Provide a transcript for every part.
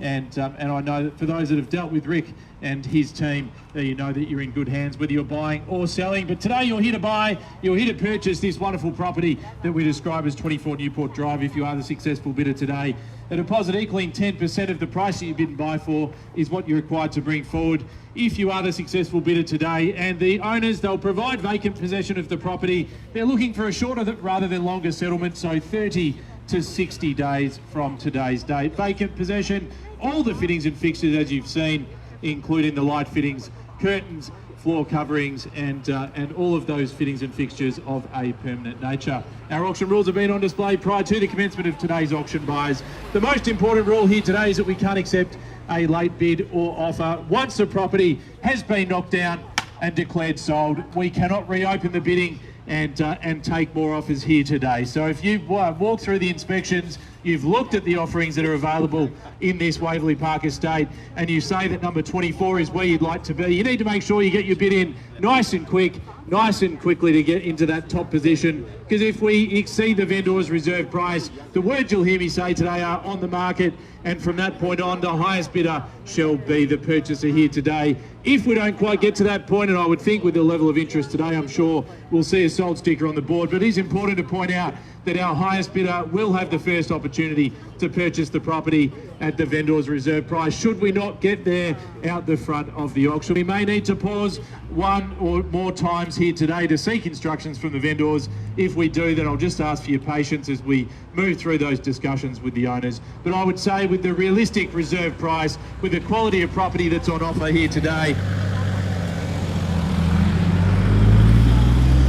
And I know that for those that have dealt with Rick and his team, you know that you're in good hands, whether you're buying or selling. But today you're here to buy, you're here to purchase this wonderful property that we describe as 24 Newport Drive. If you are the successful bidder today, a deposit equaling 10% of the price that you bid and buy for is what you're required to bring forward. If you are the successful bidder today, and the owners, they'll provide vacant possession of the property. They're looking for a shorter rather than longer settlement, so 30 to 60 days from today's date. Vacant possession, all the fittings and fixtures as you've seen, including the light fittings, curtains, floor coverings, and all of those fittings and fixtures of a permanent nature. Our auction rules have been on display prior to the commencement of today's auction, buyers. The most important rule here today is that we can't accept a late bid or offer. Once the property has been knocked down and declared sold, we cannot reopen the bidding and take more offers here today. So if you've walked through the inspections, you've looked at the offerings that are available in this Waverley Park estate, and you say that number 24 is where you'd like to be, you need to make sure you get your bid in nice and quickly to get into that top position, because if we exceed the vendor's reserve price, the words you'll hear me say today are on the market, and from that point on, the highest bidder shall be the purchaser here today. If we don't quite get to that point, and I would think with the level of interest today, I'm sure we'll see a sold sticker on the board, but it is important to point out that our highest bidder will have the first opportunity to purchase the property at the vendor's reserve price. Should we not get there out the front of the auction, we may need to pause one or more times here today to seek instructions from the vendors. If we do, then I'll just ask for your patience as we move through those discussions with the owners. But I would say with the realistic reserve price, with the quality of property that's on offer here today,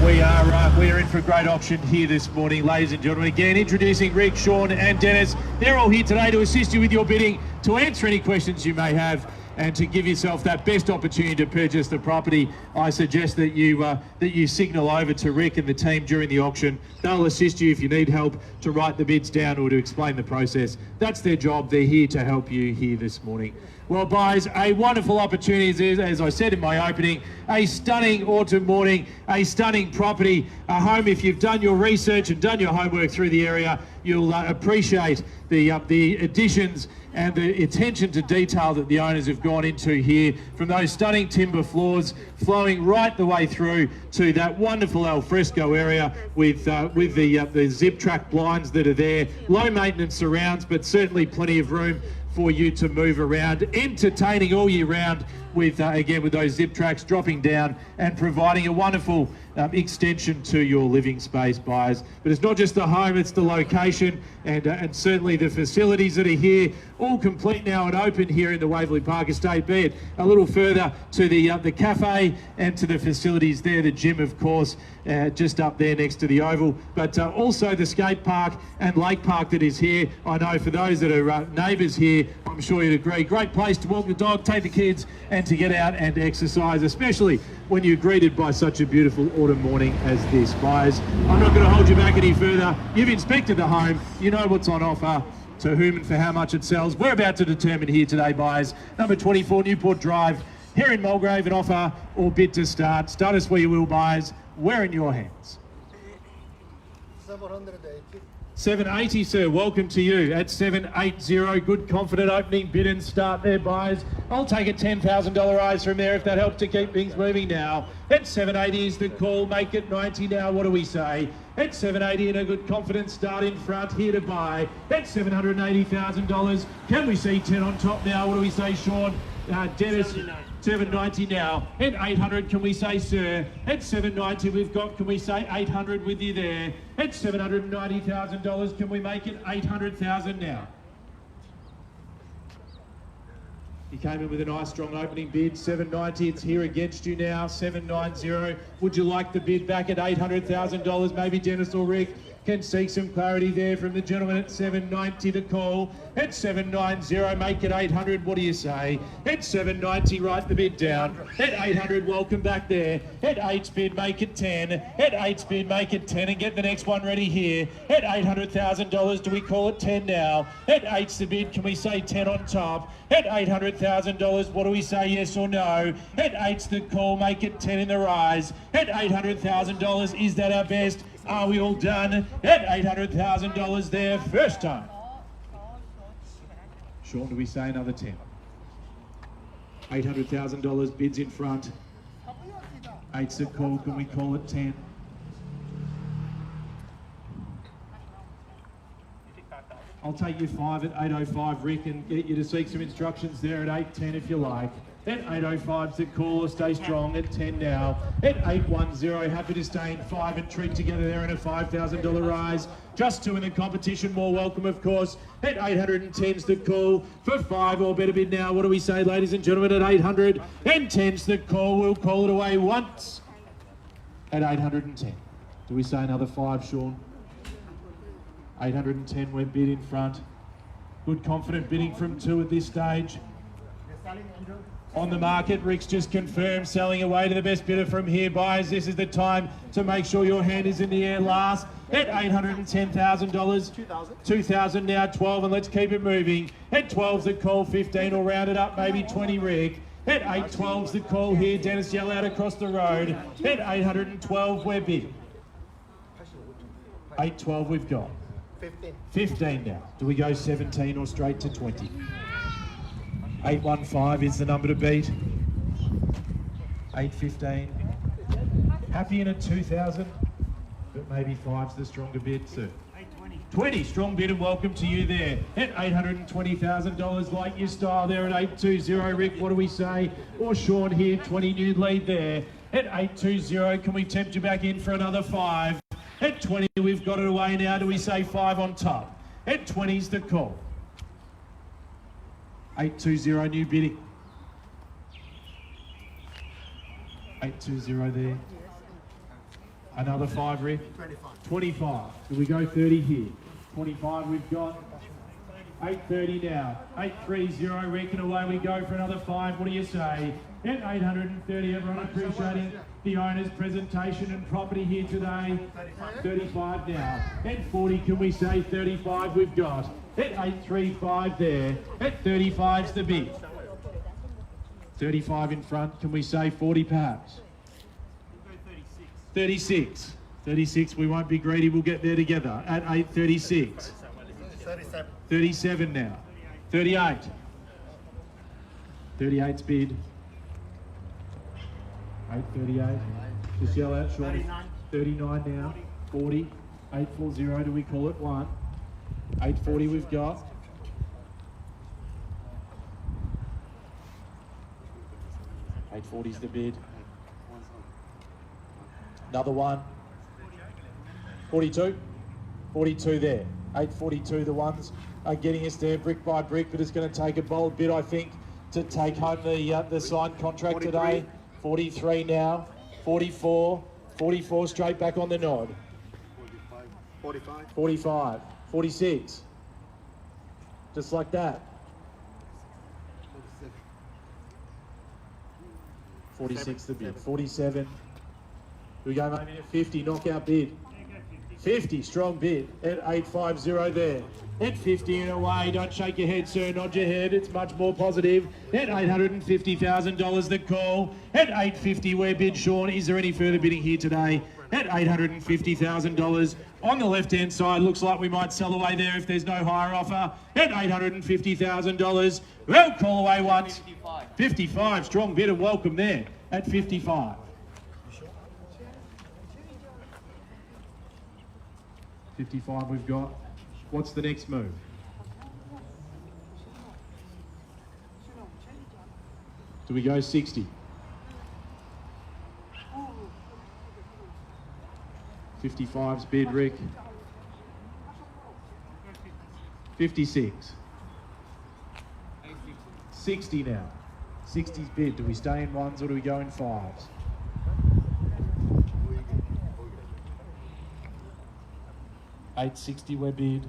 we are in for a great auction here this morning, ladies and gentlemen. Again, introducing Rick, Shaun and Dennis. They're all here today to assist you with your bidding, to answer any questions you may have, and to give yourself that best opportunity to purchase the property. I suggest that you signal over to Rick and the team during the auction. They'll assist you if you need help to write the bids down or to explain the process. That's their job. They're here to help you here this morning. Well, buyers, a wonderful opportunity, as I said in my opening, a stunning autumn morning, a stunning property, a home. If you've done your research and done your homework through the area, you'll appreciate the additions and the attention to detail that the owners have gone into here, from those stunning timber floors flowing right the way through to that wonderful al fresco area with the zip track blinds that are there. Low maintenance surrounds, but certainly plenty of room for you to move around, entertaining all year round with, again, with those zip tracks dropping down and providing a wonderful extension to your living space, buyers. But it's not just the home, it's the location and certainly the facilities that are here, all complete now and open here in the Waverley Park estate, be it a little further to the cafe and to the facilities there, the gym, of course, just up there next to the Oval, but also the skate park and lake park that is here. I know for those that are neighbours here, I'm sure you'd agree, great place to walk the dog, take the kids, and to get out and exercise, especially when you're greeted by such a beautiful autumn morning as this, buyers. I'm not going to hold you back any further. You've inspected the home, you know what's on offer, to whom and for how much it sells. We're about to determine here today, buyers. Number 24 Newport Drive, here in Mulgrave, an offer or bid to start. Start us where you will, buyers. We're in your hands. 780, sir, welcome to you at 780. Good confident opening bid and start there, buyers. I'll take a $10,000 rise from there if that helps to keep things moving now. At 780 is the call, make it 90 now, what do we say? At 780 and a good confident start in front, here to buy. At $780,000, can we see 10 on top now, what do we say, Shaun? Dennis, 790 now. At 800, can we say, sir? At 790 we've got, can we say 800 with you there? At $790,000, can we make it 800,000 now? He came in with a nice strong opening bid, 790, it's here against you now, 790. Would you like the bid back at $800,000? Maybe Dennis or Rick can seek some clarity there from the gentleman at 790, the call. At 790, make it 800, what do you say? At 790, write the bid down. At 800, welcome back there. At 8's bid, make it 10. At 8's bid, make it 10 and get the next one ready here. At $800,000, do we call it 10 now? At 8's the bid, can we say 10 on top? At $800,000, what do we say, yes or no? At 8's the call, make it 10 in the rise. At $800,000, is that our best? Are we all done? At $800,000 there, first time. Shaun, do we say another 10? $800,000 bids in front. 8's a call, can we call it 10? I'll take you 5 at 8.05, Rick, and get you to seek some instructions there at 8.10 if you like. At 8.05's the call, stay strong at 10 now. At 8.10, happy to stay in 5 and treat together there in a $5,000 rise. Just 2 in the competition, more welcome of course. At 810's the call for 5 or better bid now. What do we say, ladies and gentlemen? At 810's the call, we'll call it away once. At 810. Do we say another 5, Shaun? 810 we're bid in front. Good confident bidding from 2 at this stage. On the market, Rick's just confirmed, selling away to the best bidder from here. Buyers, this is the time to make sure your hand is in the air last. At $810,000. 2,000 now, 12, and let's keep it moving. At 12's the call, 15 will round it up, maybe 20, Rick. At 8.12's the call here, Dennis Yell out across the road. At 812 we're bid. 8.12 we've got. 15 now. Do we go 17 or straight to 20? 815 is the number to beat. 815. Happy in a 2,000, but maybe 5's the stronger bid, sir. 20, strong bid and welcome to you there. At $820,000, like your style there at 820, Rick, what do we say? Or Shaun here, 20 new lead there. At 820, can we tempt you back in for another 5? At 20, we've got it away now. Do we say 5 on top? At 20's the call. 820 new bidding. 820 there. Another 5, Rick. 25. Do we go 30 here? 25 we've got. 830 now. 830, Rick, and away we go for another 5. What do you say? At 830, everyone appreciating the owner's presentation and property here today. 35 now. At 40, can we say 35 we've got? At 835 there. At 35's the bid. 35 in front, can we say 40 perhaps? 36. 36, we won't be greedy, we'll get there together. At 836. 37 now. 38. 38's bid. 838. Just yell out, Shaun. 39 now. 40. 840, do we call it 1? 840 we've got. 840's the bid. Another one. 42. 42 there. 842, the ones are getting us there brick by brick, but it's going to take a bold bid, I think, to take home the signed contract 43. Today. 43 now. 44. 44 straight back on the nod. 45. 45. 46. Just like that. 46 the bid. 47. We go maybe to 50, knockout bid. 50, strong bid at 850 there. At 50 and away, don't shake your head, sir, nod your head, it's much more positive. At $850,000 the call. At 850 we're bid, Shaun. Is there any further bidding here today? At $850,000. On the left-hand side, looks like we might sell away there if there's no higher offer. At $850,000. We'll call away once. 55, strong bid and welcome there at 55. 55 we've got. What's the next move? Do we go 60? 55's bid, Rick. 56. 60 now. 60's bid. Do we stay in 1s or do we go in 5s? 860 we're bid.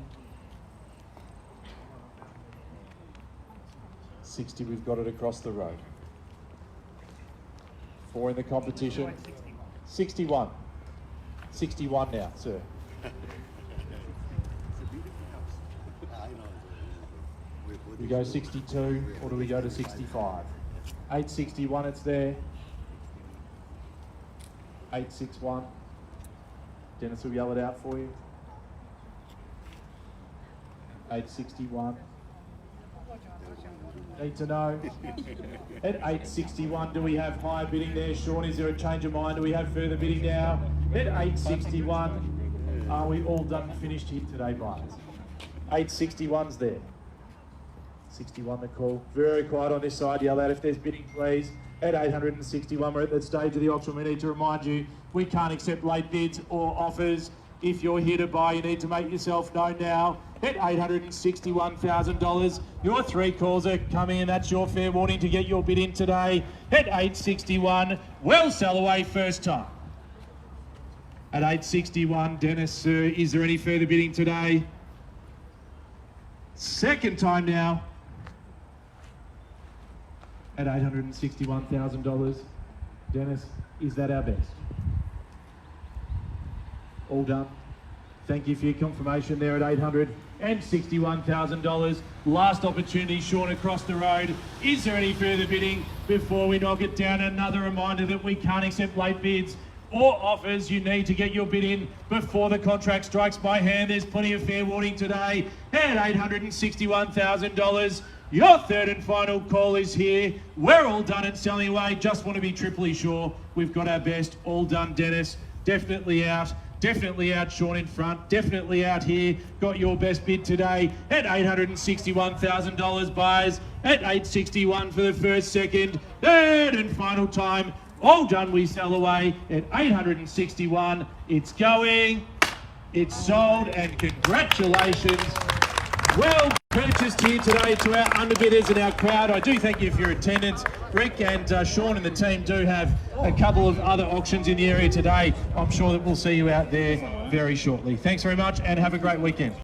60 we've got it across the road. 4 in the competition. 61. 61 now, sir. We go 62 or do we go to 65? 861, it's there. 861. Dennis will yell it out for you. 861. Need to know. At 861, do we have higher bidding there? Shaun, is there a change of mind? Do we have further bidding now? At 861, are we all done and finished here today, buyers? 861's there. 61 the call. Very quiet on this side. Yell out if there's bidding, please. At 861, we're at that stage of the auction. We need to remind you, we can't accept late bids or offers. If you're here to buy, you need to make yourself known now. At $861,000, your 3 calls are coming, and that's your fair warning to get your bid in today. At 861, well sell away first time. At 861, Dennis, sir, is there any further bidding today? Second time now. At $861,000. Dennis, is that our best? All done. Thank you for your confirmation there at $861,000. Last opportunity, Shaun, across the road. Is there any further bidding before we knock it down? Another reminder that we can't accept late bids or offers. You need to get your bid in before the contract strikes by hand. There's plenty of fair warning today at $861,000. Your third and final call is here. We're all done and selling away. Just want to be triply sure we've got our best. All done, Dennis. Definitely out. Definitely out, Shaun in front. Definitely out here. Got your best bid today at $861,000, buyers. At $861 for the first, second, third and final time. All done, we sell away at $861. It's going. It's sold, and congratulations. Well purchased here today to our underbidders and our crowd. I do thank you for your attendance. Rick and Shaun and the team do have a couple of other auctions in the area today. I'm sure that we'll see you out there very shortly. Thanks very much and have a great weekend.